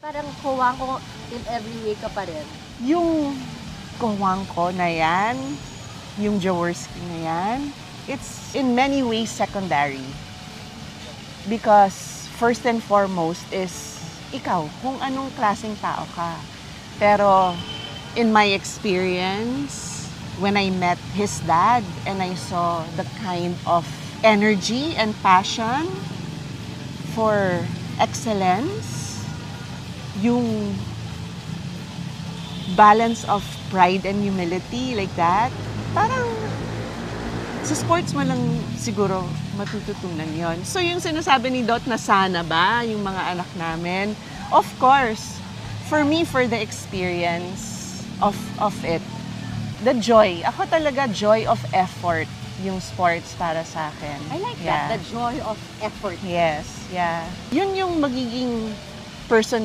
Parang kuwang ko in every way ka pa rin. Yung kuwang ko na yan, yung Jaworski na yan, it's in many ways secondary. Because first and foremost is ikaw, kung anong klaseng tao ka. Pero in my experience, when I met his dad and I saw the kind of energy and passion for excellence, yung balance of pride and humility like that, parang sa sports mo lang siguro matututunan yon. So yung sinasabi ni Dot na sana ba yung mga anak namin, of course, for me, for the experience of it, the joy. Ako talaga joy of effort yung sports para sa akin. I like that, the joy of effort. Yes, yeah. Yun yung magiging person